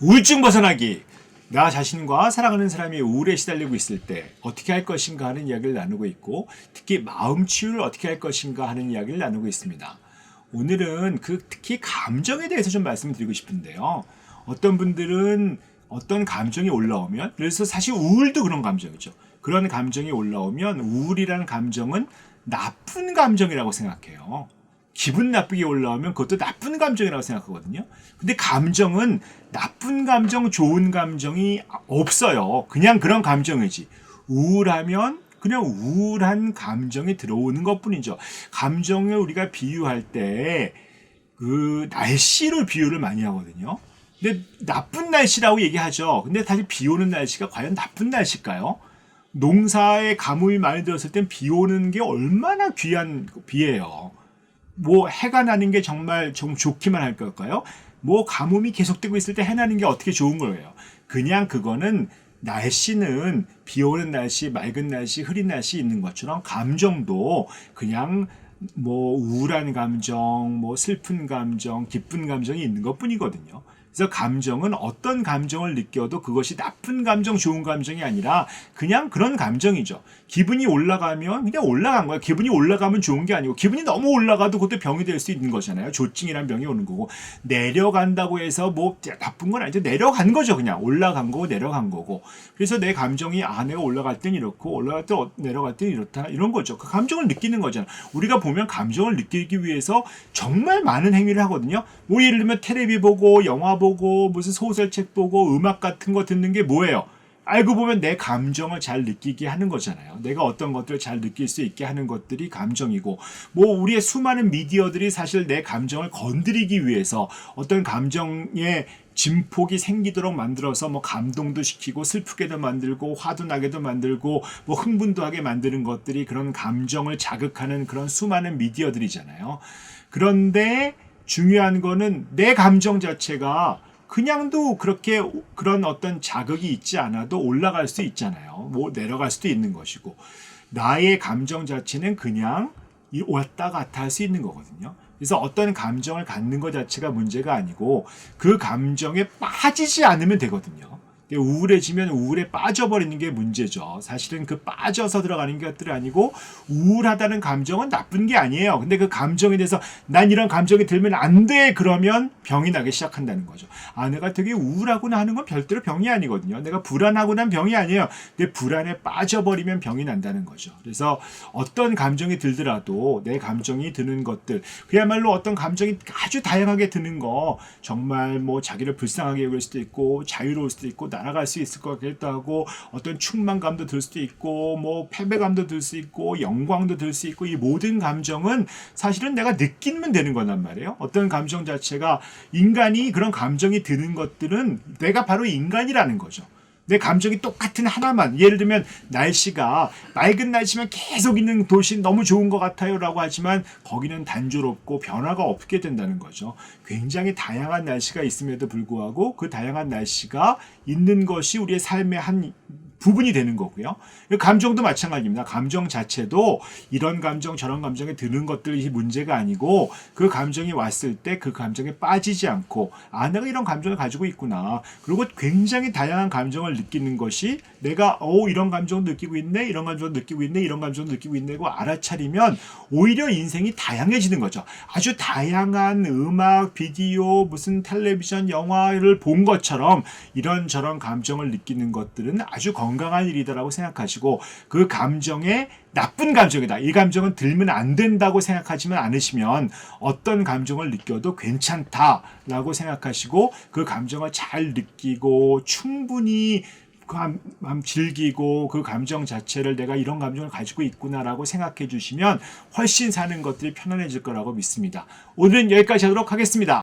우울증 벗어나기. 나 자신과 사랑하는 사람이 우울에 시달리고 있을 때 어떻게 할 것인가 하는 이야기를 나누고 있고, 특히 마음 치유를 어떻게 할 것인가 하는 이야기를 나누고 있습니다. 오늘은 특히 감정에 대해서 좀 말씀드리고 싶은데요. 어떤 분들은 어떤 감정이 올라오면, 그래서 사실 우울도 그런 감정이죠. 그런 감정이 올라오면 우울이라는 감정은 나쁜 감정이라고 생각해요. 기분 나쁘게 올라오면 그것도 나쁜 감정이라고 생각하거든요. 근데 감정은 나쁜 감정, 좋은 감정이 없어요. 그냥 그런 감정이지. 우울하면 그냥 우울한 감정이 들어오는 것뿐이죠. 감정을 우리가 비유할 때 그 날씨로 비유를 많이 하거든요. 근데 나쁜 날씨라고 얘기하죠. 근데 사실 비 오는 날씨가 과연 나쁜 날씨일까요? 농사에 가뭄이 많이 들었을 땐 비 오는 게 얼마나 귀한 비예요. 뭐 해가 나는 게 정말 좀 좋기만 할 걸까요? 뭐 가뭄이 계속되고 있을 때 해 나는 게 어떻게 좋은 거예요? 그냥 그거는 날씨는 비 오는 날씨, 맑은 날씨, 흐린 날씨 있는 것처럼 감정도 그냥 뭐 우울한 감정, 뭐 슬픈 감정, 기쁜 감정이 있는 것뿐이거든요. 그래서 감정은 어떤 감정을 느껴도 그것이 나쁜 감정, 좋은 감정이 아니라 그냥 그런 감정이죠. 기분이 올라가면 그냥 올라간 거예요. 기분이 올라가면 좋은 게 아니고, 기분이 너무 올라가도 그것도 병이 될 수 있는 거잖아요. 조증이란 병이 오는 거고, 내려간다고 해서 뭐 나쁜 건 아니죠. 내려간 거죠. 그냥 올라간 거고 내려간 거고. 그래서 내 감정이 내가 올라갈 땐 이렇고 올라갈 때 내려갈 땐 이렇다, 이런 거죠. 그 감정을 느끼는 거잖아요. 우리가 보면 감정을 느끼기 위해서 정말 많은 행위를 하거든요. 뭐 예를 들면 텔레비 보고 영화 보고 무슨 소설책 보고 음악 같은 거 듣는 게 뭐예요? 알고 보면 내 감정을 잘 느끼게 하는 거잖아요. 내가 어떤 것들을 잘 느낄 수 있게 하는 것들이 감정이고, 뭐 우리의 수많은 미디어들이 사실 내 감정을 건드리기 위해서 어떤 감정의 진폭이 생기도록 만들어서 뭐 감동도 시키고 슬프게도 만들고 화도 나게도 만들고 뭐 흥분도 하게 만드는 것들이 그런 감정을 자극하는 그런 수많은 미디어들이잖아요. 그런데 중요한 거는 내 감정 자체가 그냥도 그렇게 그런 어떤 자극이 있지 않아도 올라갈 수 있잖아요. 뭐 내려갈 수도 있는 것이고, 나의 감정 자체는 그냥 왔다 갔다 할 수 있는 거거든요. 그래서 어떤 감정을 갖는 것 자체가 문제가 아니고 그 감정에 빠지지 않으면 되거든요. 우울해지면 우울에 빠져버리는 게 문제죠. 사실은 그 빠져서 들어가는 것들이 아니고, 우울하다는 감정은 나쁜 게 아니에요. 근데 그 감정에 대해서 난 이런 감정이 들면 안 돼, 그러면 병이 나기 시작한다는 거죠. 내가 되게 우울하구나 하는 건 별대로 병이 아니거든요. 내가 불안하구나 병이 아니에요. 근데 불안에 빠져버리면 병이 난다는 거죠. 그래서 어떤 감정이 들더라도 내 감정이 드는 것들, 그야말로 어떤 감정이 아주 다양하게 드는 거, 정말 뭐 자기를 불쌍하게 여길 수도 있고 자유로울 수도 있고 날아갈 수 있을 것 같기도 하고, 어떤 충만감도 들 수도 있고 뭐 패배감도 들 수 있고 영광도 들 수 있고, 이 모든 감정은 사실은 내가 느끼면 되는 거란 말이에요. 어떤 감정 자체가, 인간이 그런 감정이 드는 것들은 내가 바로 인간이라는 거죠. 내 감정이 똑같은 하나만, 예를 들면 날씨가 맑은 날씨면 계속 있는 도시 너무 좋은 것 같아요 라고 하지만 거기는 단조롭고 변화가 없게 된다는 거죠. 굉장히 다양한 날씨가 있음에도 불구하고 그 다양한 날씨가 있는 것이 우리의 삶의 한 부분이 되는 거고요. 감정도 마찬가지입니다. 감정 자체도 이런 감정 저런 감정에 드는 것들이 문제가 아니고, 그 감정이 왔을 때 그 감정에 빠지지 않고 내가 이런 감정을 가지고 있구나, 그리고 굉장히 다양한 감정을 느끼는 것이, 내가 이런 감정도 느끼고 있네, 이런 감정도 느끼고 있네, 이런 감정도 느끼고 있네고 알아차리면 오히려 인생이 다양해지는 거죠. 아주 다양한 음악, 비디오, 무슨 텔레비전, 영화를 본 것처럼 이런저런 감정을 느끼는 것들은 아주 건강한 일이다라고 생각하시고, 그 감정에 나쁜 감정이다, 이 감정은 들면 안 된다고 생각하지만 않으시면 어떤 감정을 느껴도 괜찮다라고 생각하시고, 그 감정을 잘 느끼고 충분히 즐기고 그 감정 자체를 내가 이런 감정을 가지고 있구나라고 생각해 주시면 훨씬 사는 것들이 편안해질 거라고 믿습니다. 오늘은 여기까지 하도록 하겠습니다.